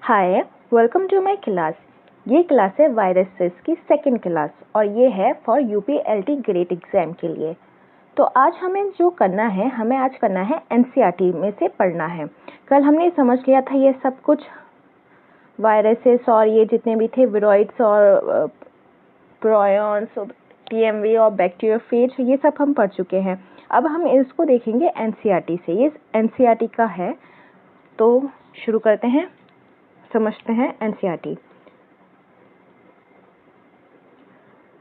Hi, welcome to my class. ये class है viruses की सेकंड क्लास और ये है फॉर यूपीएलटी ग्रेड एग्जाम के लिए। तो आज हमें जो करना है, हमें आज करना है एनसीईआरटी में से पढ़ना है। कल हमने समझ लिया था ये सब कुछ वायरसेस और ये जितने भी थे विरोइड्स और प्रायॉन्स, टीएमवी और बैक्टीरियोफेज, ये सब हम पढ़ चुके हैं। अब हम इसको देखेंगे एनसीईआरटी से। ये एनसीईआरटी का है, तो शुरू करते हैं, समझते हैं NCERT.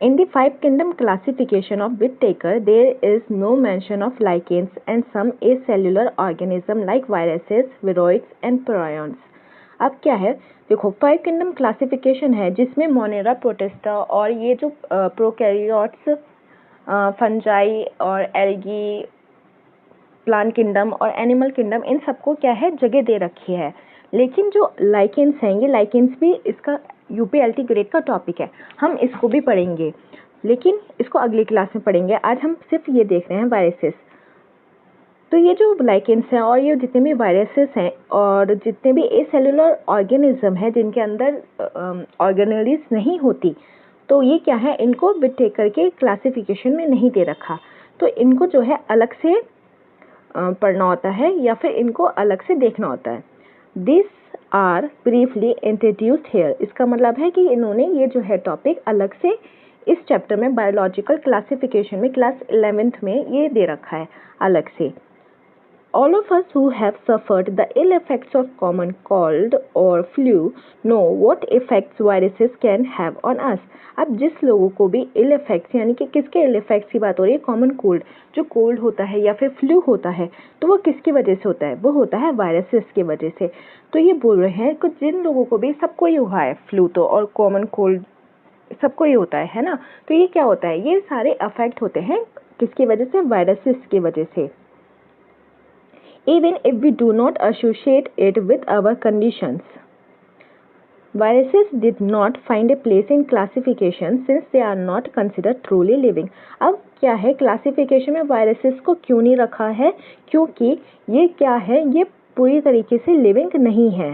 In the five kingdom classification of Whittaker, there is no mention of lichens and some acellular organism like viruses, viroids and prions. अब क्या है, देखो फाइव किंगडम क्लासिफिकेशन है जिसमें मोनेरा, प्रोटिस्टा और ये जो प्रोकैरियोट्स, फंजाई और एल्गी, प्लांट किंगडम और एनिमल किंगडम, इन सबको क्या है जगह दे रखी है। लेकिन जो लाइकेंस हैं, ये लाइकेंस भी इसका यूपीएलटी ग्रेड का टॉपिक है, हम इसको भी पढ़ेंगे लेकिन इसको अगली क्लास में पढ़ेंगे। आज हम सिर्फ ये देख रहे हैं वायरसेस। तो ये जो लाइकेंस हैं और ये जितने भी वायरसेस हैं और जितने भी एसेलुलर ऑर्गेनिज्म है जिनके अंदर ऑर्गेनेलिस नहीं होती, तो ये क्या है, इनको विटेकर के क्लासिफिकेशन में नहीं दे रखा। तो इनको जो है अलग से पढ़ना होता है या फिर इनको अलग से देखना होता है। This are briefly introduced here. इसका मतलब है कि इन्होंने ये जो है टॉपिक अलग से इस चैप्टर में बायोलॉजिकल क्लासिफिकेशन में क्लास 11th में ये दे रखा है अलग से। All of us who have suffered the ill effects of common cold or flu know what effects viruses can have on us. अब जिस लोगों को भी ill effects, यानी कि किसके ill effects की बात हो रही है, कॉमन कोल्ड, जो कोल्ड होता है या फिर फ्लू होता है, तो वो किसकी वजह से होता है, वो होता है वायरसेस की वजह से। तो ये बोल रहे हैं कि जिन लोगों को भी, सबको ही हुआ है फ्लू तो, और कॉमन कोल्ड सबको ही होता है ना। तो ये क्या होता है, ये सारे अफेक्ट होते हैं किसकी वजह से, वायरसेस की वजह से। Even if we do not associate it with our conditions. Viruses did not find a place in classification since they are not considered truly living. अब क्या है, क्लासिफिकेशन में वायरसेस को क्यों नहीं रखा है, क्योंकि ये क्या है, ये पूरी तरीके से लिविंग नहीं है,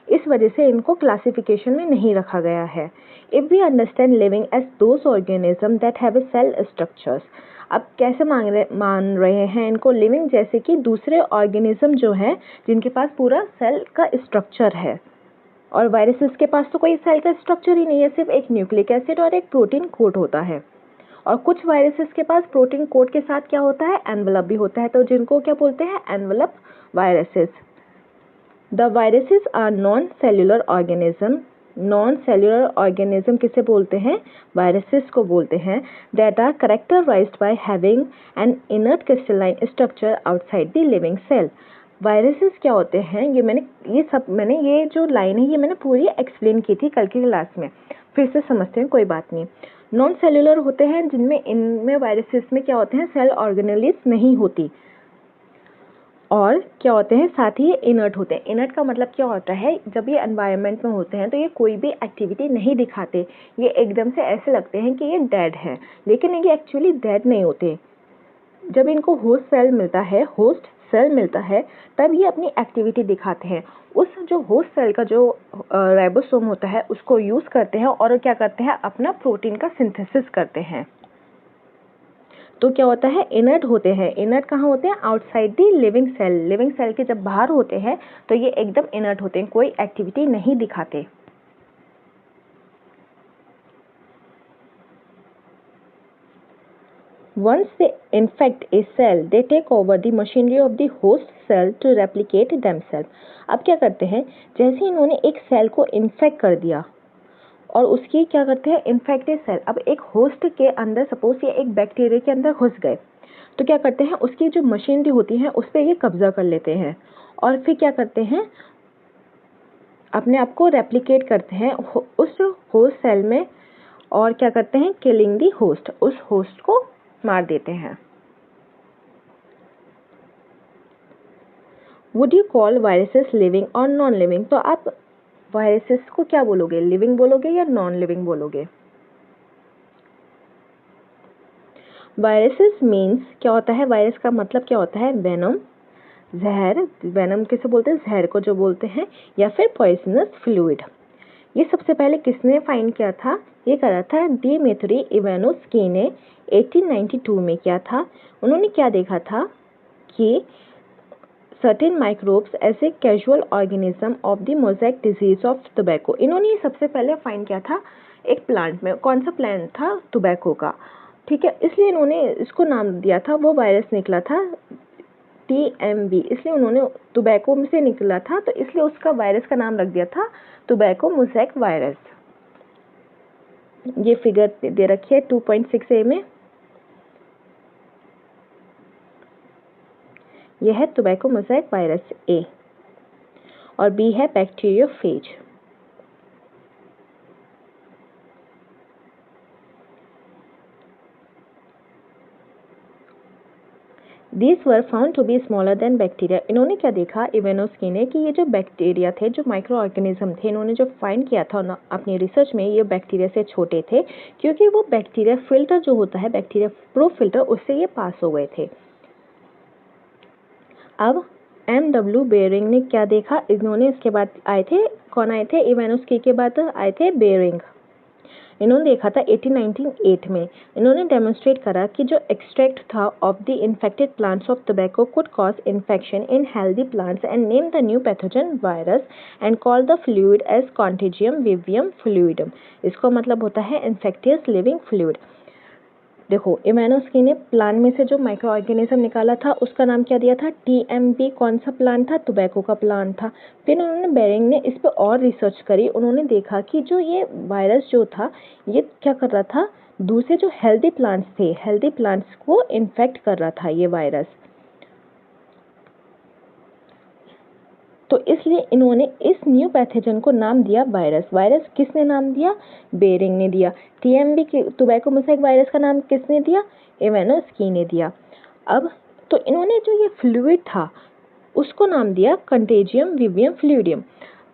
इस वजह से इनको क्लासिफिकेशन में नहीं रखा गया है। If we understand living as those organisms that have a cell structures, अब कैसे मान रहे हैं इनको लिविंग, जैसे कि दूसरे ऑर्गेनिज्म जो हैं जिनके पास पूरा सेल का स्ट्रक्चर है, और वायरसेस के पास तो कोई सेल का स्ट्रक्चर ही नहीं है, सिर्फ एक न्यूक्लिक एसिड और एक प्रोटीन कोड होता है। और कुछ वायरसेस के पास प्रोटीन कोड के साथ क्या होता है, एनवेलप भी होता है, तो जिनको क्या बोलते हैं, envelope viruses. The viruses are non cellular organism. Non cellular organism किसे बोलते हैं, वायरसेस को बोलते हैं। That are characterized by having an inert crystalline structure outside the living cell. Viruses क्या होते हैं, मैंने ये जो लाइन है ये मैंने पूरी एक्सप्लेन की थी कल की क्लास में, फिर से समझते हैं, कोई बात नहीं। नॉन सेल्यूलर होते हैं जिनमें, इनमें वायरसेस में क्या होते हैं, सेल ऑर्गेनेलिस नहीं होती, और क्या होते हैं, साथ ही इनर्ट होते हैं। इनर्ट का मतलब क्या होता है, जब ये एनवायरनमेंट में होते हैं तो ये कोई भी एक्टिविटी नहीं दिखाते, ये एकदम से ऐसे लगते हैं कि ये डेड है, लेकिन ये एक्चुअली डेड नहीं होते। जब इनको होस्ट सेल मिलता है तब ये अपनी एक्टिविटी दिखाते हैं। उस जो होस्ट सेल का जो राइबोसोम होता है उसको यूज़ करते हैं और क्या करते हैं, अपना प्रोटीन का सिंथेसिस करते हैं। तो क्या होता है, इनर्ट होते हैं। इनर्ट कहाँ होते हैं, outside the living cell. Living cell के जब बाहर होते हैं तो ये एकदम इनर्ट होते हैं, कोई एक्टिविटी नहीं दिखाते। Once they infect a cell, they take over the machinery of the host cell to replicate themselves. अब क्या करते हैं, जैसे इन्होंने एक सेल को इन्फेक्ट कर दिया और उसकी क्या करते हैं, इन्फेक्टेड सेल, अब एक होस्ट के अंदर, सपोज ये एक बैक्टीरिया के अंदर घुस गए, तो क्या करते हैं, उसकी जो मशीनरी होती है उस पर ये कब्जा कर लेते हैं और फिर क्या करते हैं, अपने आप को रेप्लिकेट करते हैं उस होस्ट सेल में, और क्या करते हैं, किलिंग दी होस्ट, उस होस्ट को मार देते हैं। Would you call viruses living और नॉन लिविंग? तो आप वायरसेस को क्या बोलोगे, लिविंग बोलोगे या नॉन लिविंग बोलोगे? वायरसेस मीन्स क्या होता है, वायरस का मतलब क्या होता है, वेनम। जहर, वेनम किसे बोलते हैं, जहर को जो बोलते हैं, या फिर पॉइजनस फ्लूइड। ये सबसे पहले किसने फाइंड किया था, ये करा था डिमित्री इवानोव्स्की ने 1892 में किया था। उन्होंने क्या देखा था कि certain microbes as a casual organism of the mosaic disease of tobacco. इन्होंने ये सबसे पहले फाइंड किया था एक प्लांट में। कौन सा प्लांट था, टोबैको का, ठीक है। इसलिए इन्होंने इसको नाम दिया था, वो वायरस निकला था TMV, इसलिए उन्होंने टोबैको में से निकला था तो इसलिए उसका वायरस का नाम रख दिया था टोबैको मोज़ेक वायरस। ये फिगर दे रखी है 2.6a में, यह है टोबैको मोज़ेक वायरस A और B है bacteriophage. These were found to be smaller than bacteria। इन्होंने क्या देखा इवानोव्स्की ने कि ये जो बैक्टीरिया थे, जो माइक्रो ऑर्गेनिज्म थे, इन्होंने जो फाइंड किया था अपनी रिसर्च में, ये बैक्टीरिया से छोटे थे क्योंकि वो बैक्टीरिया फिल्टर जो होता है, बैक्टीरिया प्रो फिल्टर, उससे ये पास हो गए थे। अब MW बेयरिंग ने क्या देखा, इन्होंने इसके बाद आए थे, कौन आए थे, इवानोव्स्की के बाद आए थे बेयरिंग। इन्होंने देखा था 1898 में। इन्होंने डेमोन्स्ट्रेट करा कि जो एक्सट्रैक्ट था of the infected plants of tobacco could cause infection in healthy plants and name the new pathogen virus and call the fluid as कॉन्टेजियम विवियम फ्लूइडम। इसको मतलब होता है इन्फेक्टियस लिविंग फ्लूइड। देखो, इवानोव्स्की ने प्लांट में से जो माइक्रो ऑर्गेनिज्म निकाला था उसका नाम क्या दिया था, TMB। कौन सा प्लांट था, टोबैको का प्लांट था। फिर उन्होंने बेरिंग ने इस पे और रिसर्च करी। उन्होंने देखा कि जो ये वायरस जो था, ये क्या कर रहा था, दूसरे जो हेल्दी प्लांट्स थे, हेल्दी प्लांट्स को इन्फेक्ट कर रहा था ये वायरस। तो इसलिए इन्होंने इस न्यू पैथोजन को नाम दिया वायरस। वायरस किसने नाम दिया, बेरिंग ने दिया। TMB के टोबैको मोज़ेक वायरस का नाम किसने दिया, इवानोव्स्की ने दिया। अब तो इन्होंने जो ये फ्लूइड था उसको नाम दिया कंटेजियम विवियम फ्लूइडियम,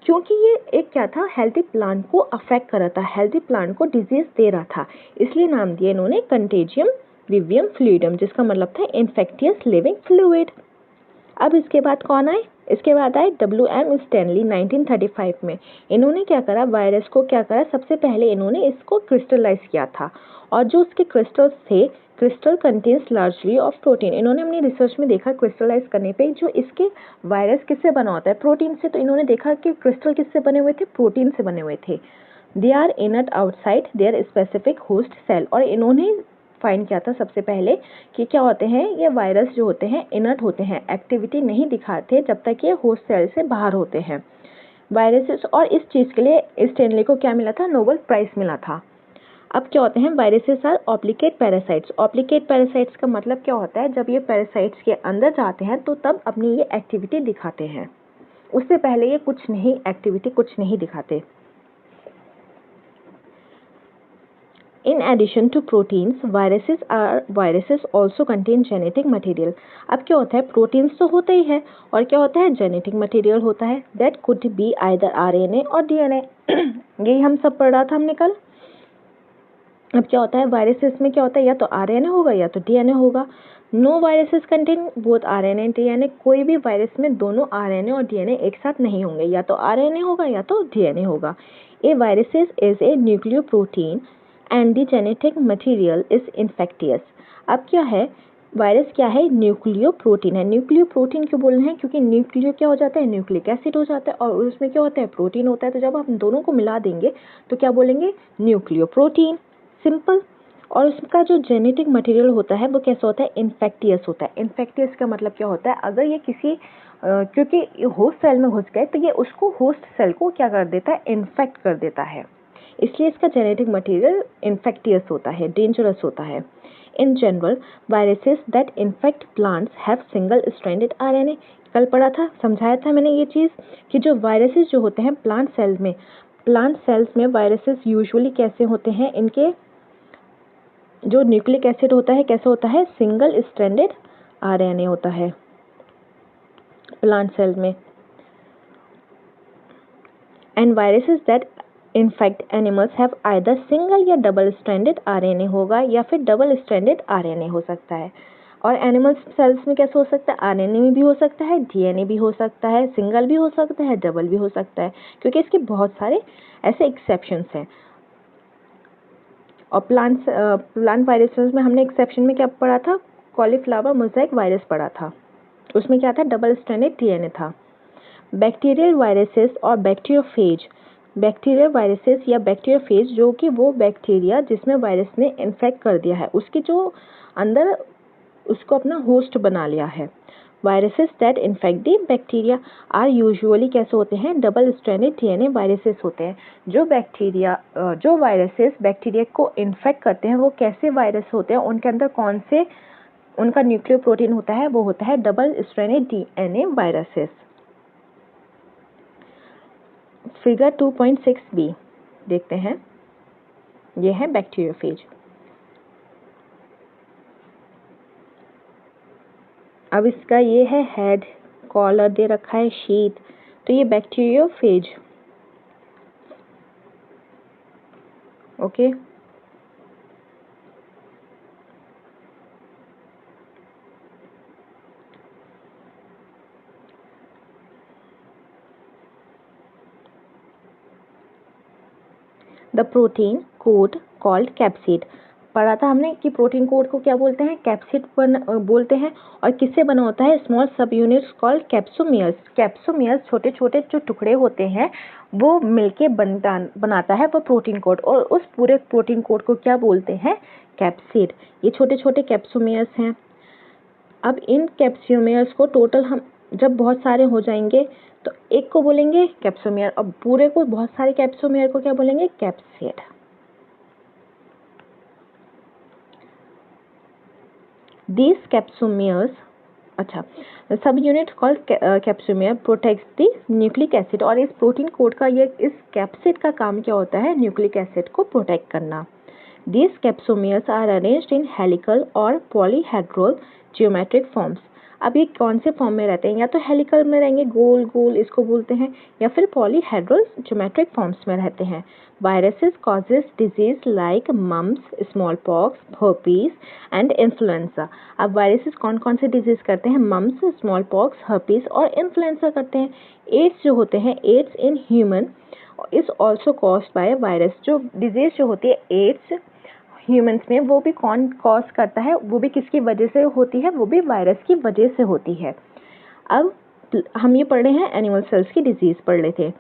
क्योंकि ये एक क्या था, हेल्दी प्लांट को अफेक्ट कर रहा था, हेल्दी प्लांट को डिजीज दे रहा था, इसलिए नाम दिया इन्होंने कंटेजियम विवियम फ्लूइडियम, जिसका मतलब था इन्फेक्टियस लिविंग फ्लूइड। अब इसके बाद कौन आए, इसके बाद आए WM स्टैनली 1935 में। इन्होंने क्या करा, वायरस को क्या करा, सबसे पहले इन्होंने इसको क्रिस्टलाइज किया था और जो उसके क्रिस्टल्स थे, crystal contains largely of protein. इन्होंने अपनी रिसर्च में देखा क्रिस्टलाइज करने पे जो इसके वायरस किससे बना होता है, प्रोटीन से। तो इन्होंने देखा कि क्रिस्टल किससे बने हुए थे, प्रोटीन से बने हुए थे। They are inert outside their specific host cell. और इन्होंने फाइंड किया था सबसे पहले कि क्या होते हैं, ये वायरस जो होते हैं इनर्ट होते हैं, एक्टिविटी नहीं दिखाते जब तक ये होस्ट सेल से बाहर होते हैं वायरसेस। और इस चीज़ के लिए स्टैनली को क्या मिला था, नोबेल प्राइज मिला था। अब क्या होते हैं, viruses are obligate parasites. ऑप्लिकेट parasites का मतलब क्या होता है, जब ये पैरासाइट्स के अंदर जाते हैं तो तब अपनी ये एक्टिविटी दिखाते हैं, उससे पहले ये कुछ नहीं, एक्टिविटी कुछ नहीं दिखाते। In addition to proteins, viruses also contain genetic material। अब क्या होता है, प्रोटीन्स तो होते ही है और क्या होता है, जेनेटिक मटेरियल होता है। That could be either RNA और DNA। यही हम सब पढ़ रहा था हमने कल। अब क्या होता है, वायरसेस में क्या होता है, या तो RNA होगा या तो DNA होगा। No viruses contain both RNA and DNA। कोई भी वायरस में दोनों RNA और DNA एक साथ नहीं होंगे, या तो RNA होगा या तो DNA होगा। A viruses is a nucleoprotein and the genetic material is infectious. अब क्या है, वायरस क्या है, न्यूक्लियो प्रोटीन है। न्यूक्लियो प्रोटीन क्यों बोल रहे हैं, क्योंकि न्यूक्लियो क्या हो जाता है, न्यूक्लिक एसिड हो जाता है और उसमें क्या होता है, प्रोटीन होता है। तो जब हम दोनों को मिला देंगे तो क्या बोलेंगे, न्यूक्लियो प्रोटीन, सिंपल। और उसका जो जेनेटिक मटेरियल होता है वो कैसा होता है, इन्फेक्टियस होता है। इन्फेक्टियस का मतलब क्या होता है, अगर ये किसी क्योंकि होस्ट सेल में घुस गए तो ये उसको, होस्ट सेल को क्या कर देता है, इन्फेक्ट कर देता है, इसलिए इसका जेनेटिक मटेरियल इन्फेक्टियस होता है, डेंजरस होता है। In general viruses that infect plants have single stranded RNA। कल पढ़ा था, समझाया था मैंने ये चीज़ कि जो वायरसेस जो होते हैं प्लांट सेल्स में वायरसेस यूजुअली कैसे होते हैं, इनके जो न्यूक्लिक एसिड होता है कैसे होता है, सिंगल स्ट्रैंडेड RNA होता है प्लांट सेल में। And viruses that in fact animals have either single या डबल स्ट्रैंडेड RNA होगा, या फिर डबल स्ट्रैंडेड RNA हो सकता है। और एनिमल सेल्स में कैसे हो सकता है, आरएनए में भी हो सकता है, डीएनए भी हो सकता है, सिंगल भी हो सकता है, डबल भी हो सकता है, क्योंकि इसके बहुत सारे ऐसे एक्सेप्शंस हैं। और प्लांट वायरसेस में हमने एक्सेप्शन में क्या पढ़ा था, कॉलीफ्लावर मोज़ेक वायरस पढ़ा था, उसमें क्या था, डबल स्ट्रैंडेड डीएनए था। बैक्टीरियल वायरसेस और बैक्टीरियोफेज, बैक्टीरियल वायरसेस या बैक्टीरियोफेज जो कि वो बैक्टीरिया जिसमें वायरस ने इन्फेक्ट कर दिया है, उसकी जो अंदर उसको अपना होस्ट बना लिया है। Viruses that infect the bacteria are usually कैसे होते हैं, डबल स्ट्रैंडेड डीएनए वायरसेस होते हैं। जो वायरसेस बैक्टीरिया को इन्फेक्ट करते हैं वो कैसे वायरस होते हैं, उनके अंदर कौन से उनका न्यूक्लियोप्रोटीन होता है, वो होता है double stranded DNA viruses. Figure 2.6b देखते हैं, ये है बैक्टीरियोफेज। अब इसका ये है हेड, कॉलर दे रखा है, शीथ, तो ये bacteriophage. Okay, the protein code called capsid, पढ़ा था हमने कि प्रोटीन कोड को क्या बोलते हैं, कैप्सिड बोलते हैं। और किससे बना होता है, स्मॉल सब यूनिट्स कॉल्ड कैप्सोमियर्स। कैप्सोमियर्स छोटे छोटे जो टुकड़े होते हैं वो मिलके बनाता है वो प्रोटीन कोड, और उस पूरे प्रोटीन कोड को क्या बोलते हैं, कैप्सिड। ये छोटे छोटे कैप्सोमियर्स हैं। अब इन कैप्सोमियर्स को टोटल हम जब बहुत सारे हो जाएंगे तो एक को बोलेंगे कैप्सोमियर, अब पूरे को, बहुत सारे कैप्सोमियर को क्या बोलेंगे, कैप्सिड। These capsomeres, अच्छा, सब unit called capsomere protects the nucleic acid, और इस प्रोटीन कोड का ये इस कैप्सिड का काम क्या होता है, न्यूक्लिक एसिड को प्रोटेक्ट करना। These capsomeres are arranged in helical और polyhedral geometric forms। अब ये कौन से फॉर्म में रहते हैं, या तो हेलिकल में रहेंगे, गोल गोल इसको बोलते हैं, या फिर पॉलीहेड्रल ज्योमेट्रिक फॉर्म्स में रहते हैं। Viruses causes disease like mumps, small pox, herpes and influenza. अब वायरसेस कौन कौन से डिजीज करते हैं, मम्स, स्मॉल पॉक्स, हर्पीज और इन्फ्लुएंजा करते हैं। एड्स जो होते हैं, AIDS in human is also caused by virus. जो डिजीज जो होती है एड्स ह्यूमंस में, वो भी कौन कॉज करता है, वो भी किसकी वजह से होती है, वो भी वायरस की वजह से होती है। अब हम ये पढ़ रहे हैं एनिमल सेल्स की डिजीज पढ़ रहे थे।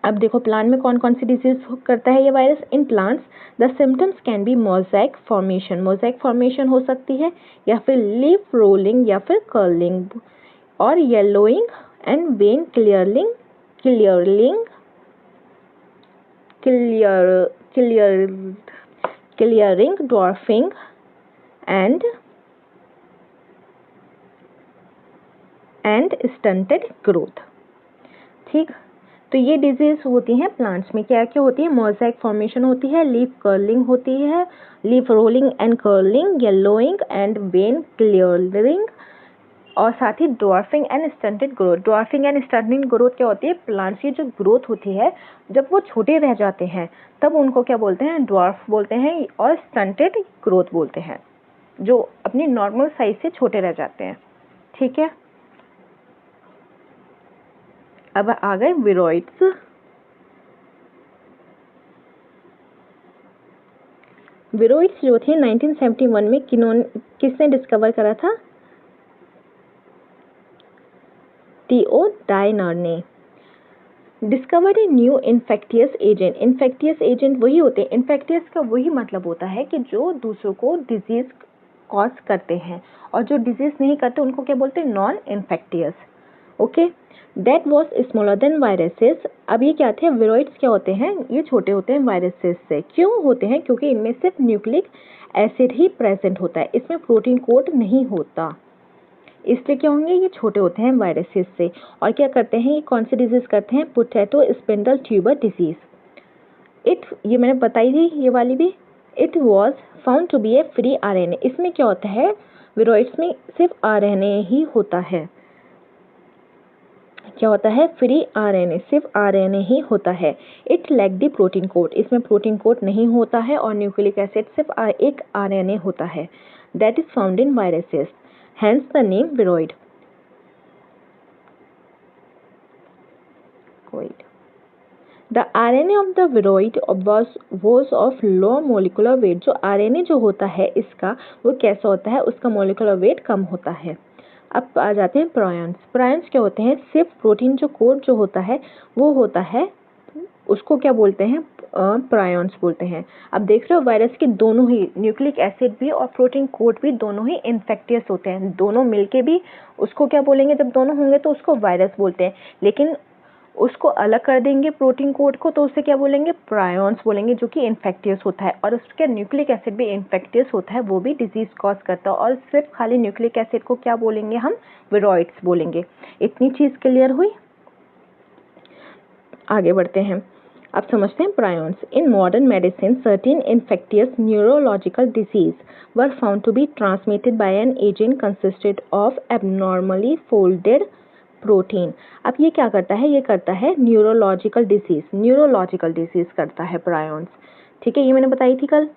अब देखो प्लांट में कौन कौन सी डिजीज करता है ये virus. In plants the symptoms can be mosaic formation, mosaic formation हो सकती है, या फिर लीफ रोलिंग, या फिर कर्लिंग, और yellowing and vein clearing clearing, dwarfing and stunted growth. ठीक, तो ये डिजीज होती हैं प्लांट्स में, क्या क्या होती है, मोज़ेक फॉर्मेशन होती है, लीफ कर्लिंग होती है, leaf rolling and curling, yellowing and vein clearing, और साथ ही dwarfing and stunted growth. Dwarfing and stunted growth क्या होती है, प्लांट्स की जो ग्रोथ होती है जब वो छोटे रह जाते हैं तब उनको क्या बोलते हैं, ड्वार्फ बोलते हैं, और स्टंटेड ग्रोथ बोलते हैं, जो अपनी नॉर्मल साइज से छोटे रह जाते हैं। ठीक है, अब आ गए विरोइड्स। विरोइड्स जो थे 1971 में किसने डिस्कवर करा था, टीओ डायनर ने। Discovered a new infectious agent. Infectious agent वही होते हैं, इन्फेक्टियस का वही मतलब होता है कि जो दूसरों को डिजीज कॉज करते हैं, और जो डिजीज नहीं करते उनको क्या बोलते हैं, non infectious. Okay, that was smaller than viruses. अब ये क्या थे, विरोइड्स क्या होते हैं, ये छोटे होते हैं वायरसेस से। क्यों होते हैं, क्योंकि इनमें सिर्फ न्यूक्लिक एसिड ही प्रेजेंट होता है, इसमें प्रोटीन कोड नहीं होता, इसलिए क्या होंगे, ये छोटे होते हैं वायरसेस से। और क्या करते हैं, ये कौन सी डिजीज करते हैं, पोटैटो स्पिंडल ट्यूबर डिजीज। ये मैंने बताई थी ये वाली भी। It was found to be a free RNA. इसमें क्या होता है, विरोइड्स में सिर्फ आरएनए ही होता है। क्या होता है, फ्री आरएनए, सिर्फ आरएनए ही होता है। It lack the protein code, इसमें प्रोटीन कोड नहीं होता है, और न्यूक्लिक एसिड सिर्फ एक आरएनए होता है। that is found in viruses, hence the name viroid. The RNA of the viroid was of low molecular weight. जो RNA जो होता है इसका वो कैसा होता है, उसका मोलिकुलर वेट कम होता है। अब आ जाते हैं प्रायन्स। प्रायन्स क्या होते हैं, सिर्फ प्रोटीन जो कोड जो होता है वो होता है, उसको क्या बोलते हैं, प्रायन्स बोलते हैं। अब देख रहे हो वायरस के दोनों ही न्यूक्लिक एसिड भी और प्रोटीन कोड भी दोनों ही इन्फेक्टियस होते हैं। दोनों मिलके भी उसको क्या बोलेंगे, जब दोनों होंगे तो उसको वायरस बोलते हैं, लेकिन उसको अलग कर देंगे प्रोटीन कोड को तो उसे क्या बोलेंगे, प्रायन्स बोलेंगे, जो कि इन्फेक्टियस होता है। और उसका न्यूक्लिक एसिड भी इन्फेक्टियस होता है, वो भी डिजीज कॉज करता है। और सिर्फ खाली न्यूक्लिक एसिड को क्या बोलेंगे हम, विरोइड्स बोलेंगे। इतनी चीज क्लियर हुई, आगे बढ़ते हैं। अब समझते हैं prions. In modern medicine certain infectious neurological disease were found to be transmitted by an agent consisted of abnormally folded protein. अब ये क्या करता है, ये करता है न्यूरोलॉजिकल डिजीज करता है प्रायन्स, ठीक है, ये मैंने बताई थी कल।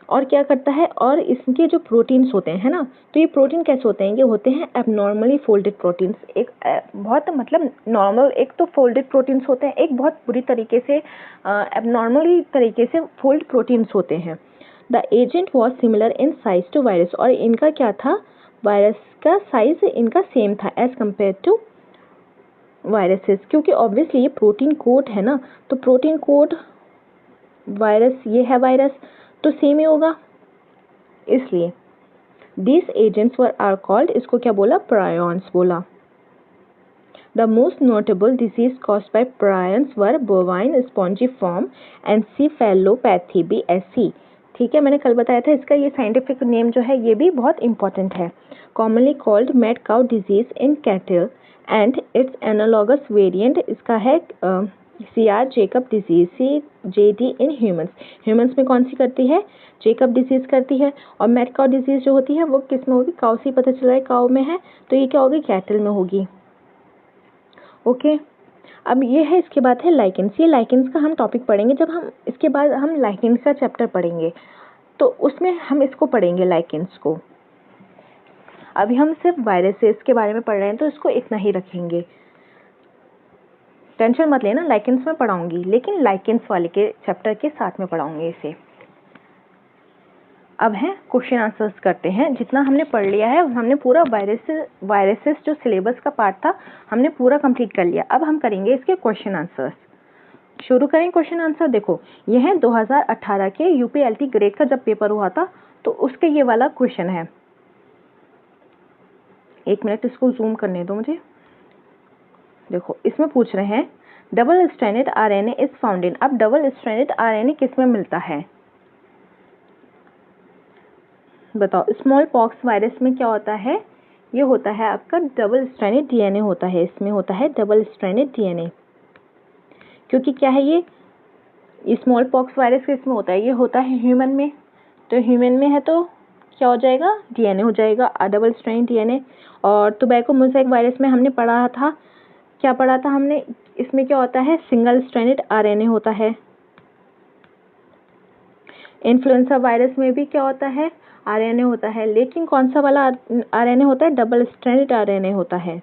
और क्या करता है, और इसके जो प्रोटीन्स होते हैं ना, तो ये प्रोटीन कैसे होते हैं, ये होते हैं एबनॉर्मली फोल्डेड प्रोटीन्स। एक बहुत मतलब नॉर्मल, एक तो फोल्डेड प्रोटीन्स होते हैं, एक बहुत बुरी तरीके से एबनॉर्मली तरीके से फोल्ड प्रोटीन्स होते हैं। The agent was similar in size to virus, और इनका क्या था, वायरस का साइज इनका सेम था एज कम्पेयर टू वायरसेस, क्योंकि ऑब्वियसली ये प्रोटीन कोड है ना, तो प्रोटीन कोड वायरस, ये है वायरस, तो सेम ही होगा, इसलिए these agents are called, इसको क्या बोला, prions बोला। The most notable disease caused by prions were bovine spongiform encephalopathy BSE, ठीक है, मैंने कल बताया था इसका ये साइंटिफिक नेम जो है ये भी बहुत इंपॉर्टेंट है। Commonly called mad cow disease in cattle and its analogous variant इसका है CR Jacob disease, CJD in humans में कौन सी करती है, जेकब डिजीज करती है। और मैड काउ डिजीज जो होती है वो किस में होगी, काउ से पता चल रहा है काउ में है, तो ये क्या होगी, कैटल में होगी। ओके, अब ये है, इसके बाद है लाइकेंस। ये लाइकेंस का हम टॉपिक पढ़ेंगे जब हम इसके बाद हम लाइकेंस का चैप्टर पढ़ेंगे, तो उसमें हम इसको पढ़ेंगे लाइकेंस को। अभी हम सिर्फ वायरसेस के बारे में पढ़ रहे हैं तो इसको इतना ही रखेंगे, टेंशन मत लेना, लाइकेंस में पढ़ाऊंगी, लेकिन लाइकेंस वाले के चैप्टर के साथ में पढ़ाऊंगी इसे। अब है क्वेश्चन आंसर्स करते हैं। जितना हमने पढ़ लिया है, हमने पूरा वायरसेस जो सिलेबस का पार्ट था हमने पूरा कंप्लीट कर लिया। अब हम करेंगे इसके क्वेश्चन आंसर्स। शुरू करें क्वेश्चन आंसर। देखो ये है 2018 के यूपीएलटी ग्रेड का जब पेपर हुआ था तो उसके ये वाला क्वेश्चन है। एक मिनट इसको जूम करने दो मुझे। देखो इसमें पूछ रहे हैं double stranded RNA is found in. अब डबल स्ट्रैंडेड आरएनए किस में मिलता है बताओ। स्मॉल पॉक्स वायरस में क्या होता है, ये होता है आपका डबल स्ट्रैंडेड डीएनए होता है, इसमें होता है डबल स्ट्रैंडेड डीएनए। क्योंकि क्या है ये स्मॉल पॉक्स वायरस किस में होता है, ये होता है ह्यूमन में, तो ह्यूमन में है तो क्या हो जाएगा, डीएनए हो जाएगा डबल स्ट्रैंडेड डीएनए। और टोबैको मोज़ेक वायरस में हमने पढ़ा था, क्या पढ़ा था हमने, इसमें क्या होता है सिंगल स्ट्रैंडेड आरएनए होता है। इन्फ्लुएंजा वायरस में भी क्या होता है आरएनए होता है, लेकिन कौन सा वाला आरएनए होता है, डबल स्ट्रैंडेड आरएनए होता है।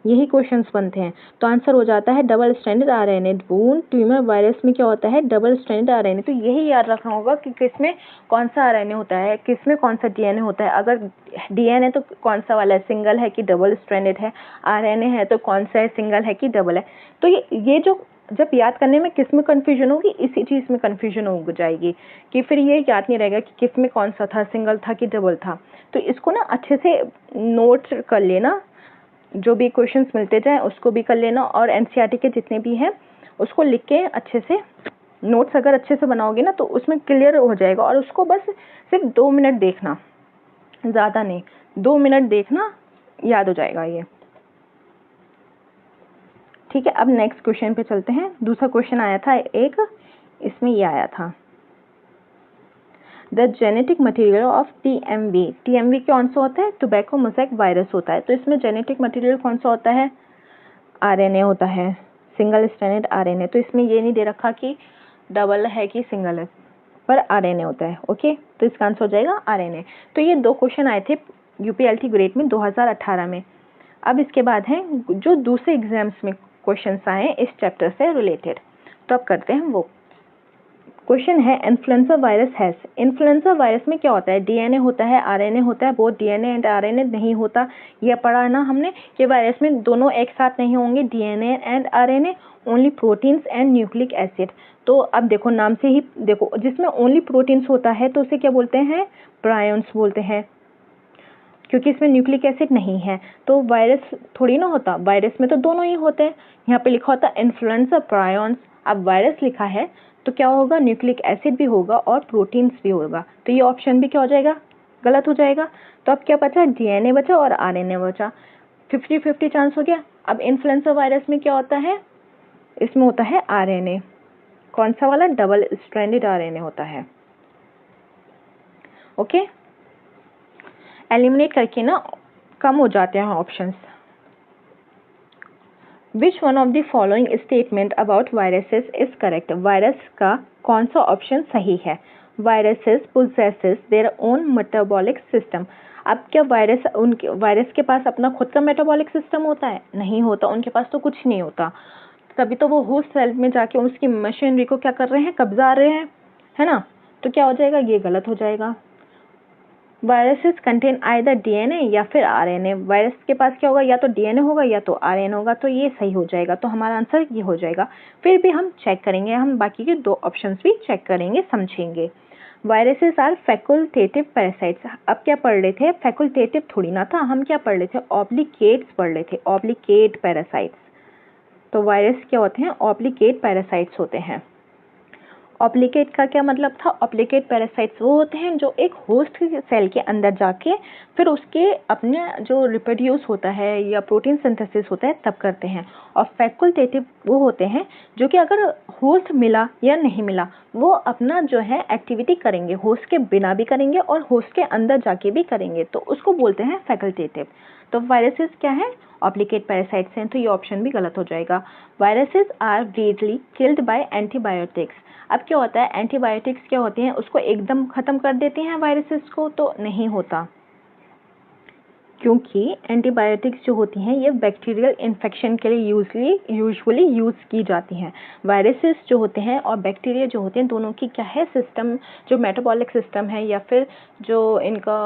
यही क्वेश्चंस बनते हैं, तो आंसर हो जाता है double stranded RNA. Wound tumour virus में क्या होता है डबल स्ट्रैंडेड आरएनए। तो यही याद रखना होगा कि किसमें कौन सा आरएनए होता है, किसमें कौन सा डीएनए होता है। अगर डीएनए तो कौन सा वाला है, सिंगल है कि डबल स्ट्रैंडेड है, आरएनए है तो कौन सा है, सिंगल है कि डबल है। तो ये जो जब याद करने में किस में कन्फ्यूजन होगी, इसी चीज़ में कन्फ्यूजन हो जाएगी कि फिर ये याद नहीं रहेगा कि किस में कौन सा था, सिंगल था कि डबल था। तो इसको ना अच्छे से नोट कर लेना, जो भी क्वेश्चंस मिलते जाए उसको भी कर लेना, और एनसीईआरटी के जितने भी हैं उसको लिख के अच्छे से नोट्स अगर अच्छे से बनाओगे ना तो उसमें क्लियर हो जाएगा। और उसको बस सिर्फ 2 मिनट देखना, ज़्यादा नहीं, 2 मिनट देखना, याद हो जाएगा ये, ठीक है। अब नेक्स्ट क्वेश्चन पे चलते हैं। दूसरा क्वेश्चन आया था एक, इसमें ये आया था the genetic material of TMV. TMV कौन सा होता है, टोबैको मोज़ेक वायरस होता है। तो इसमें जेनेटिक मटेरियल कौन सा होता है, आरएनए होता है, सिंगल स्ट्रैंडेड आरएनए। तो इसमें ये नहीं दे रखा कि डबल है कि सिंगल है, पर आरएनए होता है। ओके, तो इसका आंसर हो जाएगा आरएनए। तो ये 2 क्वेश्चन आए थे यूपीएलटी ग्रेड में 2018 में। अब इसके बाद हैं जो दूसरे एग्जाम्स में क्वेश्चंस आए इस चैप्टर से रिलेटेड, तो अब करते हैं वो। क्वेश्चन है influenza virus has. Influenza virus में क्या होता है, डीएनए होता है, आरएनए होता है, बोथ डीएनए एंड आरएनए नहीं होता। यह पढ़ा ना हमने कि वायरस में दोनों एक साथ नहीं होंगे, DNA and RNA, only proteins and nucleic acid. तो अब देखो नाम से ही देखो, जिसमें ओनली प्रोटीन्स होता है तो उसे क्या बोलते हैं, प्रायन्स बोलते हैं, क्योंकि इसमें न्यूक्लिक एसिड नहीं है। तो वायरस थोड़ी ना होता, वायरस में तो दोनों ही होते हैं। यहाँ पे लिखा होता इन्फ्लुएंजा प्रायन्स, अब वायरस लिखा है तो क्या होगा, न्यूक्लिक एसिड भी होगा और प्रोटीन्स भी होगा। तो ये ऑप्शन भी क्या हो जाएगा, गलत हो जाएगा। तो अब क्या बचा, डीएनए बचा और आरएनए बचा, 50-50 चांस हो गया। अब इन्फ्लुएंजा वायरस में क्या होता है, इसमें होता है आरएनए। कौन सा वाला, डबल स्ट्रैंडेड आरएनए होता है। ओके, एलिमिनेट करके ना कम हो जाते हैं options. Which one of the following statement about viruses is correct? Virus का कौन सा ऑप्शन सही है? Viruses possesses their own metabolic system. अब क्या वायरस के पास अपना खुद का मेटाबॉलिक सिस्टम होता है? नहीं होता, उनके पास तो कुछ नहीं होता। तभी तो वो होस्ट सेल में जाके उसकी मशीनरी को क्या कर रहे हैं, कब्जा रहे हैं, है ना। तो क्या हो जाएगा, ये गलत हो जाएगा। वायरसेस कंटेन आइदर डीएनए या फिर आरएनए। वायरस के पास क्या होगा, या तो डीएनए होगा या तो आरएनए होगा। तो ये सही हो जाएगा, तो हमारा आंसर ये हो जाएगा। फिर भी हम चेक करेंगे, हम बाकी के 2 ऑप्शंस भी चेक करेंगे, समझेंगे। Viruses are facultative parasites. अब क्या पढ़ रहे थे, फैकुल्टेटिव थोड़ी ना था, हम क्या पढ़ रहे थे, ऑब्लिकेट्स पढ़ रहे थे, ऑब्लिकेट पैरासाइट्स। तो वायरस क्या होते हैं, ऑब्लिकेट पैरासाइट्स होते हैं। ऑब्लिकेट का क्या मतलब था, ऑब्लिकेट पैरासाइट्स वो होते हैं जो एक होस्ट सेल के अंदर जाके फिर उसके अपने जो रिप्रोड्यूस होता है या प्रोटीन सिंथेसिस होता है तब करते हैं। और फैकुल्टेटिव वो होते हैं जो कि अगर होस्ट मिला या नहीं मिला वो अपना जो है एक्टिविटी करेंगे, होस्ट के बिना भी करेंगे और होस्ट के अंदर जाके भी करेंगे, तो उसको बोलते हैं फैकुल्टेटिव। तो वायरसेस क्या है, ऑब्लिकेट पैरासाइट्स हैं, तो ये ऑप्शन भी गलत हो जाएगा। Viruses are readily killed by antibiotics. अब क्या होता है, एंटीबायोटिक्स क्या होती हैं, उसको एकदम खत्म कर देते हैं वायरसेस को, तो नहीं होता, क्योंकि एंटीबायोटिक्स जो होती हैं ये बैक्टीरियल इन्फेक्शन के लिए यूजुअली यूज़ की जाती हैं। वायरसेस जो होते हैं और बैक्टीरिया जो होते हैं दोनों की क्या है, सिस्टम जो मेटाबॉलिक सिस्टम है या फिर जो इनका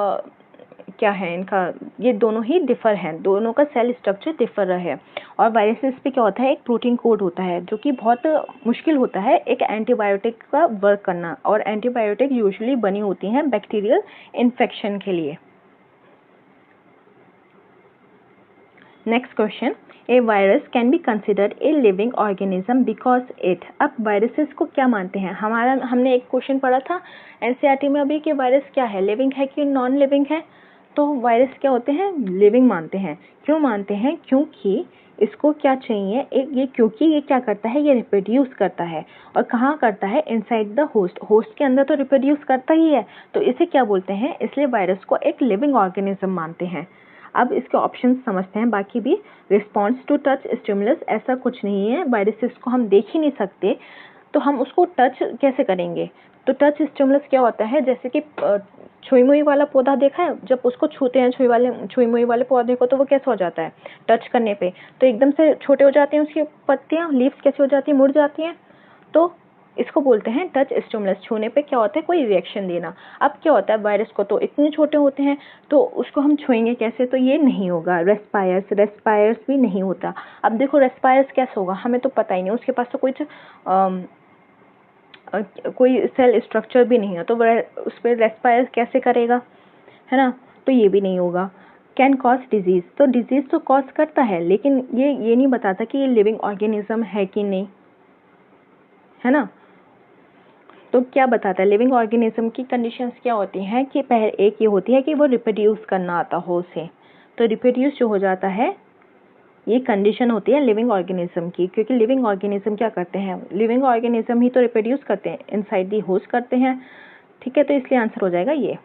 क्या है, इनका ये दोनों ही डिफर हैं, दोनों का सेल स्ट्रक्चर डिफर है। और वायरसेस पे क्या होता है, एक प्रोटीन कोड होता है जो कि बहुत मुश्किल होता है एक एंटीबायोटिक का वर्क करना, और एंटीबायोटिक यूजुअली बनी होती हैं बैक्टीरियल इन्फेक्शन के लिए। Next question, A virus can be considered a living organism because it. अब वायरसेस को क्या मानते हैं, हमने एक क्वेश्चन पढ़ा था एनसीईआरटी में अभी कि वायरस क्या है, लिविंग है कि नॉन लिविंग है। तो वायरस क्या होते हैं, लिविंग मानते हैं। क्यों मानते हैं, क्योंकि इसको क्या चाहिए, क्योंकि ये क्या करता है, ये रिप्रोड्यूस करता है। और कहाँ करता है, इनसाइड द होस्ट, होस्ट के अंदर तो रिप्रोड्यूस करता ही है, तो इसे क्या बोलते हैं, इसलिए वायरस को एक लिविंग ऑर्गेनिज्म मानते हैं। अब इसके ऑप्शन समझते हैं बाकी भी। रिस्पॉन्स टू टच स्टिमुलस, ऐसा कुछ नहीं है, वायरसेस को हम देख ही नहीं सकते तो हम उसको टच कैसे करेंगे। तो टच स्टिमुलस क्या होता है, जैसे कि छुई मुई वाला पौधा देखा है, जब उसको छूते हैं छुई मुई वाले पौधे को, तो वो कैसा हो जाता है, टच करने पे तो एकदम से छोटे हो जाते हैं उसकी पत्तियां, लीव्स कैसे हो जाती हैं, मुड़ जाती हैं। तो इसको बोलते हैं टच स्टिमुलस। छूने पे क्या होता है, कोई रिएक्शन देना। अब क्या होता है, वायरस को तो इतने छोटे होते हैं तो उसको हम छुएंगे कैसे, तो ये नहीं होगा। रेस्पायर्स भी नहीं होता। अब देखो रेस्पायर्स कैसे होगा, हमें तो पता ही नहीं, उसके पास तो कोई सेल स्ट्रक्चर भी नहीं है, तो उस पर रेस्पायर कैसे करेगा, है ना। तो ये भी नहीं होगा। कैन कॉज डिजीज, तो डिजीज तो कॉज करता है, लेकिन ये नहीं बताता कि ये लिविंग ऑर्गेनिज्म है कि नहीं, है ना। तो क्या बताता है, लिविंग ऑर्गेनिज्म की कंडीशंस क्या होती हैं कि पहले एक ये होती है कि वो रिप्रोड्यूस करना आता हो उसे, तो रिप्रोड्यूस जो हो जाता है ये कंडीशन होती है लिविंग ऑर्गेनिज्म की, क्योंकि लिविंग ऑर्गेनिज्म क्या करते हैं, लिविंग ऑर्गेनिज्म ही तो रिप्रोड्यूस करते हैं, इनसाइड दी होस्ट करते हैं, ठीक है। तो इसलिए आंसर हो जाएगा ये।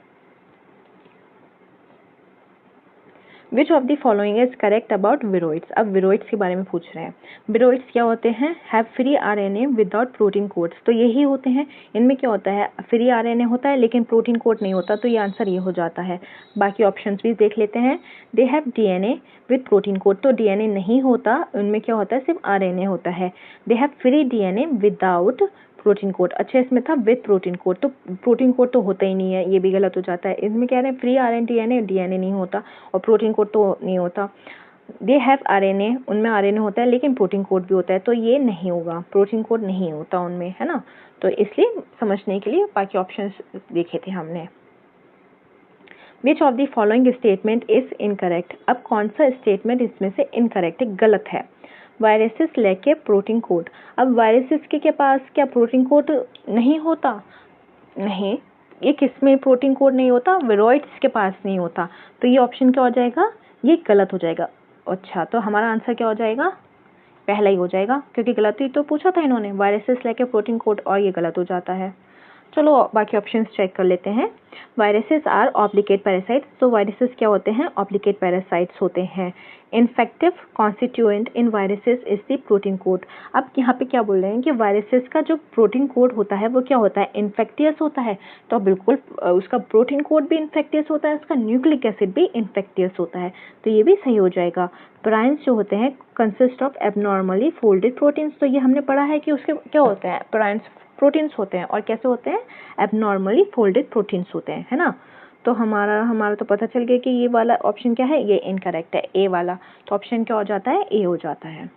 विच of the following is correct about viroids. अब विरोइड्स के बारे में पूछ रहे हैं। विरोइड्स क्या होते हैं? Have free RNA without protein codes. तो यही होते हैं। इनमें क्या होता है? फ्री आरएनए होता है लेकिन प्रोटीन कोड नहीं होता, तो ये आंसर ये हो जाता है। बाकी ऑप्शंस भी देख लेते हैं। They have DNA with protein code, तो डीएनए नहीं होता, उनमें क्या होता है? सिर्फ आरएनए होता है। They have free DNA without protein code. अच्छा, इसमें था विद प्रोटीन कोड, तो प्रोटीन कोड तो होता ही नहीं है, ये भी गलत हो जाता है। इसमें कह रहे हैं फ्री आरएनए डीएनए, डीएनए नहीं होता और प्रोटीन कोड तो नहीं होता। दे हैव आरएनए, उनमें आरएनए होता है लेकिन प्रोटीन कोड भी होता है, तो ये नहीं होगा, प्रोटीन कोड नहीं होता उनमें, है ना। तो इसलिए समझने के लिए बाकी ऑप्शंस देखे थे हमने। विच of the following statement is incorrect. अब कौन सा स्टेटमेंट इसमें से इनकरेक्ट है, गलत है? वायरसेस लेके प्रोटीन कोड। अब वायरसेस के पास क्या प्रोटीन कोड नहीं होता? नहीं, ये किस में प्रोटीन कोड नहीं होता? विरोइड्स के पास नहीं होता, तो ये ऑप्शन क्या हो जाएगा? ये गलत हो जाएगा। अच्छा, तो हमारा आंसर क्या हो जाएगा? पहला ही हो जाएगा, क्योंकि गलत ही तो पूछा था इन्होंने, वायरसेस लेके प्रोटीन कोड, और ये गलत हो जाता है। चलो बाकी ऑप्शंस चेक कर लेते हैं। वायरसेस आर ऑब्लिगेट पैरासाइट्स, तो वायरसेस क्या होते हैं? ऑब्लिगेट पैरासाइट्स होते हैं। Infective constituent in viruses is the protein code. अब यहाँ पे क्या बोल रहे हैं कि वायरसेस का जो प्रोटीन कोड होता है वो क्या होता है? इन्फेक्टियस होता है, तो बिल्कुल उसका प्रोटीन कोड भी इन्फेक्टियस होता है, उसका न्यूक्लिक एसिड भी इन्फेक्टियस होता है, तो ये भी सही हो जाएगा। प्राइन्स जो होते हैं consist of abnormally folded proteins, तो ये हमने पढ़ा है कि उसके क्या होते हैं? प्राइन्स प्रोटीन्स होते हैं, और कैसे होते हैं? एबनॉर्मली फोल्डेड प्रोटीन्स होते हैं, है ना। तो हमारा तो पता चल गया कि ये वाला ऑप्शन क्या है? ये इनकरेक्ट है, ए वाला। तो ऑप्शन क्या हो जाता है? ए हो जाता है।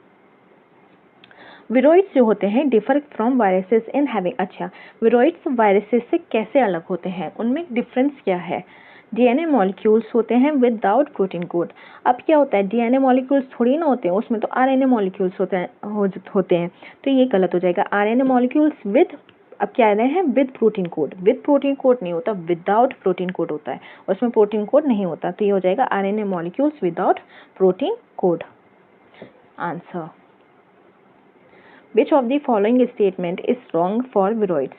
विरोइड्स जो होते हैं differ from viruses in having. अच्छा, विरोइड्स वायरसेस से कैसे अलग होते हैं, उनमें डिफरेंस क्या है? डीएनए मॉलिक्यूल्स होते हैं विदाउट प्रोटीन कोड। अब क्या होता है? डीएनए मॉलिक्यूल्स थोड़ी ना होते हैं, उसमें तो आरएनए मॉलिक्यूल्स होते हैं, तो ये गलत हो जाएगा। आरएनए मॉलिक्यूल्स विद, अब क्या आ रहे हैं? With protein code. With protein code नहीं होता, विदाउट प्रोटीन कोड होता है, उसमें प्रोटीन कोड नहीं होता, तो ये हो जाएगा RNA molecules without protein code. Answer. Which of the following statement is wrong for viroids.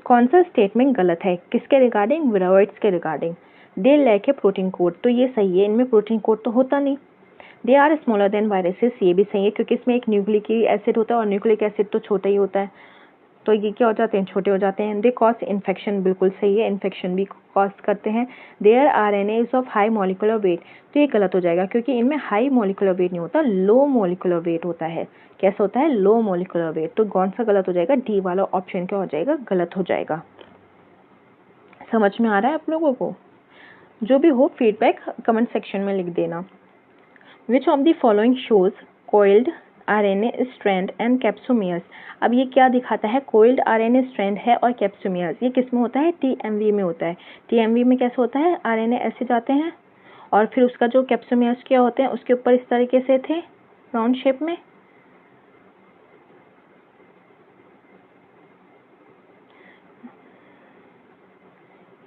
कौन सा स्टेटमेंट गलत है? किसके रिगार्डिंग? विरोइड्स के regarding. They lack a protein code, तो ये सही है, इनमें प्रोटीन कोड तो होता नहीं। They are smaller than viruses, ये भी सही है, क्योंकि इसमें एक न्यूक्लिक एसिड होता है और न्यूक्लिक एसिड तो छोटा ही होता है, तो ये क्या हो जाते हैं? छोटे हो जाते हैं। दे कॉज इन्फेक्शन, बिल्कुल सही है, इन्फेक्शन भी कॉज करते हैं। Their RNA is of high molecular weight, तो ये गलत हो जाएगा, क्योंकि इनमें हाई मॉलिक्यूलर वेट नहीं होता, लो मॉलिक्यूलर वेट होता है। कैसा होता है? Low molecular weight. तो कौन सा गलत हो जाएगा? डी वाला ऑप्शन क्या हो जाएगा? गलत हो जाएगा। समझ में आ रहा है आप लोगों को? जो भी हो फीडबैक कमेंट सेक्शन में लिख देना। विच of the following shows coiled RNA strand and capsomeres. अब ये क्या दिखाता है? कोइल्ड आरएनए स्ट्रैंड है और कैप्सोमियर्स, ये किस में होता है? टीएमवी में होता है। टीएमवी में कैसे होता है? आरएनए ऐसे जाते हैं और फिर उसका जो कैप्सोमियर्स क्या होते हैं उसके ऊपर इस तरीके से थे, राउंड शेप में।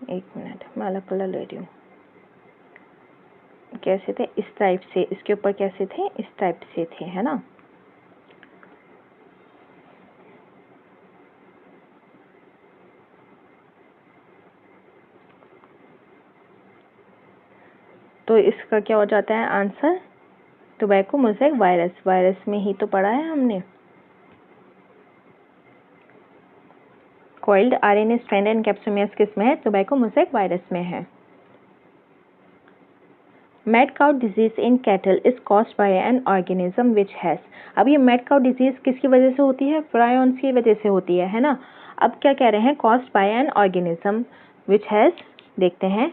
एक मिनट, मैं अलग कलर ले रही हूँ। कैसे थे? इस टाइप से, इसके ऊपर कैसे थे? इस टाइप से थे, है ना। तो इसका क्या हो जाता है answer? Tobacco mosaic virus, virus में ही तो पढ़ा है हमने। Coiled RNA strand and capsomeres किस में है? टोबैको मोज़ेक वायरस में है। Mad cow disease in cattle is caused by an organism which has. अब ये मैड काउ डिजीज किसकी वजह से होती है? प्रायॉन्स की वजह से होती है ना। अब क्या कह रहे हैं? Caused by an organism which has, देखते हैं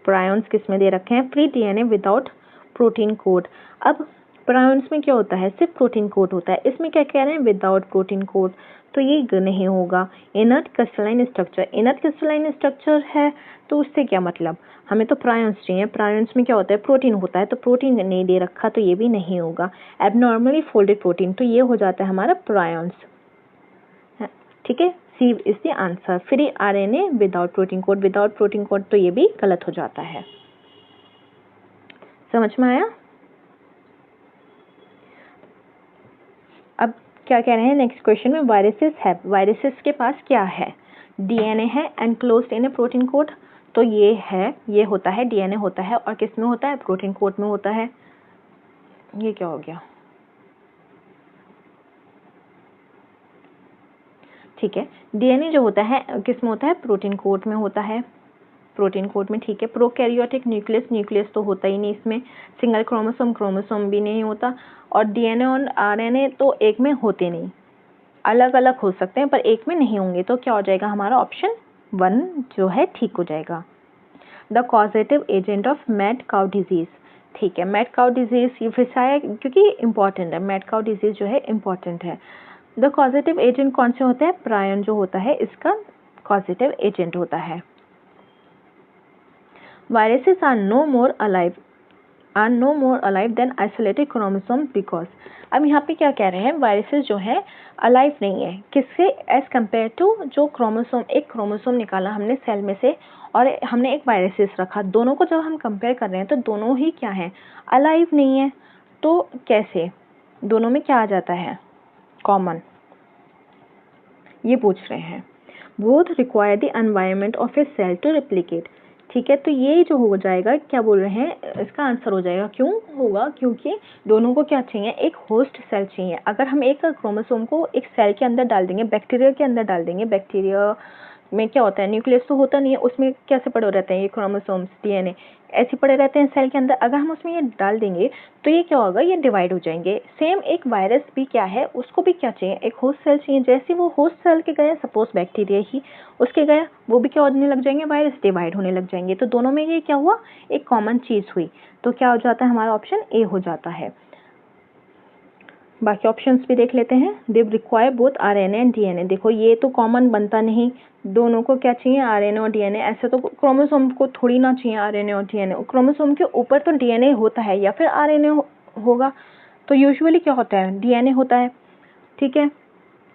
प्रायॉन्स किस में दे रखे हैं? Free DNA without protein code. अब प्रायॉन्स में क्या होता है? सिर्फ प्रोटीन कोड होता है, इसमें क्या कह रहे हैं? विदाउट प्रोटीन कोड, तो ये नहीं होगा। Inert crystalline structure, inert crystalline structure है तो उससे क्या मतलब? हमें तो प्रायॉन्स चाहिए, प्रायॉन्स में क्या होता है? प्रोटीन होता है, तो प्रोटीन नहीं दे रखा, तो ये भी नहीं होगा। एबनॉर्मली फोल्डेड प्रोटीन, तो ये हो जाता है हमारा प्रायॉन्स, ठीक है। C is the answer. Free RNA without protein code, without protein code, तो ये भी गलत हो जाता है। समझ में आया? अब क्या कह रहे हैं नेक्स्ट क्वेश्चन में? वायरसेस हैव, वायरसेस के पास क्या है? डीएनए है एनक्लोज्ड इन ए प्रोटीन कोड, तो ये होता है DNA होता है, और किस में होता है? प्रोटीन कोट में होता है। ये क्या हो गया? ठीक है, DNA जो होता है किस में होता है? प्रोटीन कोट में होता है, प्रोटीन कोट में। ठीक है, प्रोकैरियोटिक न्यूक्लियस तो होता ही नहीं इसमें, सिंगल क्रोमोसोम भी नहीं होता, और DNA और RNA तो एक में होते नहीं, अलग अलग हो सकते हैं पर एक में नहीं होंगे। तो क्या हो जाएगा हमारा? ऑप्शन 1 जो है ठीक हो जाएगा। The causative agent of mad cow disease. ठीक है, मैड काउ डिजीज ये फिर से आया क्योंकि इम्पॉर्टेंट है, मैड काउ डिजीज जो है इम्पॉर्टेंट है। द कॉजेटिव एजेंट कौन से होते हैं? प्रायन जो होता है इसका कॉजेटिव एजेंट होता है। Viruses are no more alive than isolated chromosome because. अब यहाँ पे क्या कह रहे हैं? वायरसेस जो है अलाइव नहीं है, किससे? एज कम्पेयर टू जो क्रोमोसोम, एक क्रोमोसोम निकाला हमने सेल में से और हमने एक वायरसेस रखा, दोनों को जब हम कंपेयर कर रहे हैं तो दोनों ही क्या है? अलाइव नहीं है। तो कैसे? दोनों में क्या आ जाता है कॉमन? ये पूछ रहे हैं। Both require the environment of a cell to replicate. ठीक है, तो ये जो हो जाएगा, क्या बोल रहे हैं? इसका आंसर हो जाएगा, क्यों होगा? क्योंकि दोनों को क्या चाहिए? एक होस्ट सेल चाहिए। अगर हम एक क्रोमोसोम को एक सेल के अंदर डाल देंगे, बैक्टीरिया के अंदर डाल देंगे, बैक्टीरिया में क्या होता है? न्यूक्लियस तो होता नहीं है, उसमें कैसे पड़े रहते हैं ये क्रोमोसोम्स, DNA ऐसे पड़े रहते हैं सेल के अंदर। अगर हम उसमें ये डाल देंगे तो ये क्या होगा? ये डिवाइड हो जाएंगे। सेम एक वायरस भी क्या है? उसको भी क्या चाहिए? एक होस्ट सेल चाहिए। जैसे वो होस्ट सेल के गया, सपोज बैक्टीरिया ही उसके गया, वो भी क्या होने लग जाएंगे? वायरस डिवाइड होने लग जाएंगे। तो दोनों में ये क्या हुआ? एक कॉमन चीज हुई। तो क्या हो जाता है? हमारा ऑप्शन ए हो जाता है। बाकी ऑप्शंस भी देख लेते हैं। They require both RNA and DNA। देखो ये तो कॉमन बनता नहीं, दोनों को क्या चाहिए? RNA और DNA। ऐसे तो क्रोमोसोम को थोड़ी ना चाहिए RNA और DNA, क्रोमोसोम के ऊपर तो DNA होता है या फिर RNA होगा। तो यूजुअली क्या होता है? DNA होता है। ठीक है,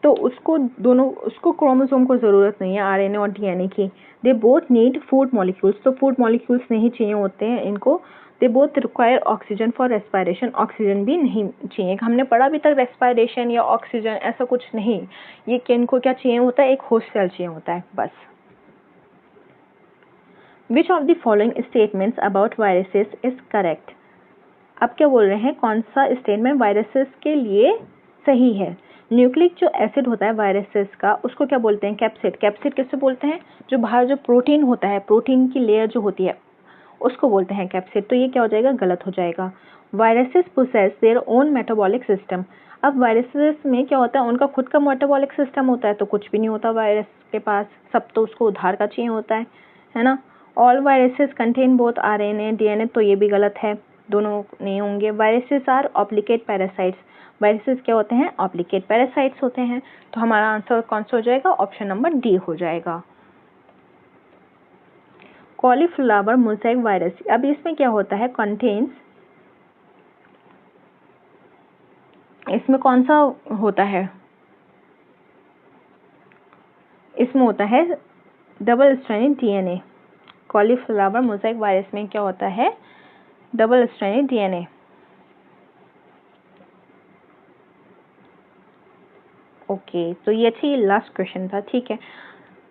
तो उसको क्रोमोसोम को ज़रूरत नहीं है RNA और DNA की। They both need food molecules, तो फूड मॉलिक्यूल्स नहीं चाहिए होते हैं इनको। They both require oxygen for respiration, oxygen भी नहीं चाहिए। हमने पढ़ा अभी तक रेस्पिरेशन या ऑक्सीजन ऐसा कुछ नहीं, ये इनको क्या चाहिए होता है? एक होस्ट सेल चाहिए होता है बस। विच of the following statements about viruses is correct. अब क्या बोल रहे हैं? कौन सा स्टेटमेंट वायरसेस के लिए सही है? न्यूक्लिक जो एसिड होता है वायरसेस का, उसको क्या बोलते हैं? कैप्सिड। कैप्सिड किससे बोलते हैं? जो बाहर जो प्रोटीन होता है, प्रोटीन की लेयर जो होती है उसको बोलते हैं कैप्सिड। तो ये क्या हो जाएगा? गलत हो जाएगा। Viruses possess their own metabolic system. अब वायरसेस में क्या होता है? उनका खुद का मेटाबॉलिक सिस्टम होता है, तो कुछ भी नहीं होता वायरस के पास, सब तो उसको उधार का चाहिए होता है ना। All viruses contain both RNA DNA, तो ये भी गलत है, दोनों नहीं होंगे। Viruses are obligate parasites. Viruses क्या होते हैं? ऑप्लिकेट पैरासाइट्स होते हैं। तो हमारा आंसर कौन सा हो जाएगा? ऑप्शन नंबर डी हो जाएगा। कॉलीफ्लावर मोज़ेक वायरस, अब इसमें क्या होता है? कंटेन्स, इसमें कौन सा होता है? इसमें होता है double stranded DNA। Cauliflower mosaic virus में क्या होता है? Double stranded DNA। ओके, तो ये अच्छी लास्ट क्वेश्चन था। ठीक है,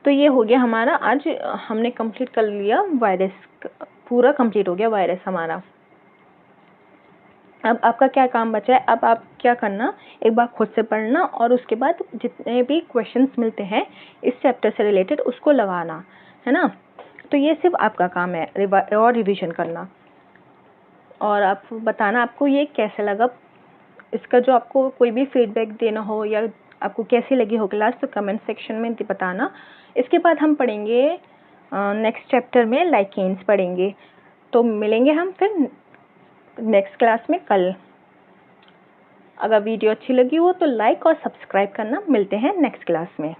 तो ये हो गया हमारा, आज हमने कंप्लीट कर लिया वायरस, पूरा कंप्लीट हो गया वायरस हमारा। अब आपका क्या काम बचा है? अब आप क्या करना, एक बार खुद से पढ़ना और उसके बाद जितने भी क्वेश्चंस मिलते हैं इस चैप्टर से रिलेटेड उसको लगाना, है ना। तो ये सिर्फ आपका काम है, और रिवीजन करना, और आप बताना आपको ये कैसे लगा। इसका जो आपको कोई भी फीडबैक देना हो या आपको कैसी लगी हो क्लास, तो कमेंट सेक्शन में बताना। इसके बाद हम पढ़ेंगे नेक्स्ट चैप्टर में लाइकेन्स पढ़ेंगे। तो मिलेंगे हम फिर नेक्स्ट क्लास में कल। अगर वीडियो अच्छी लगी हो तो लाइक और सब्सक्राइब करना। मिलते हैं नेक्स्ट क्लास में।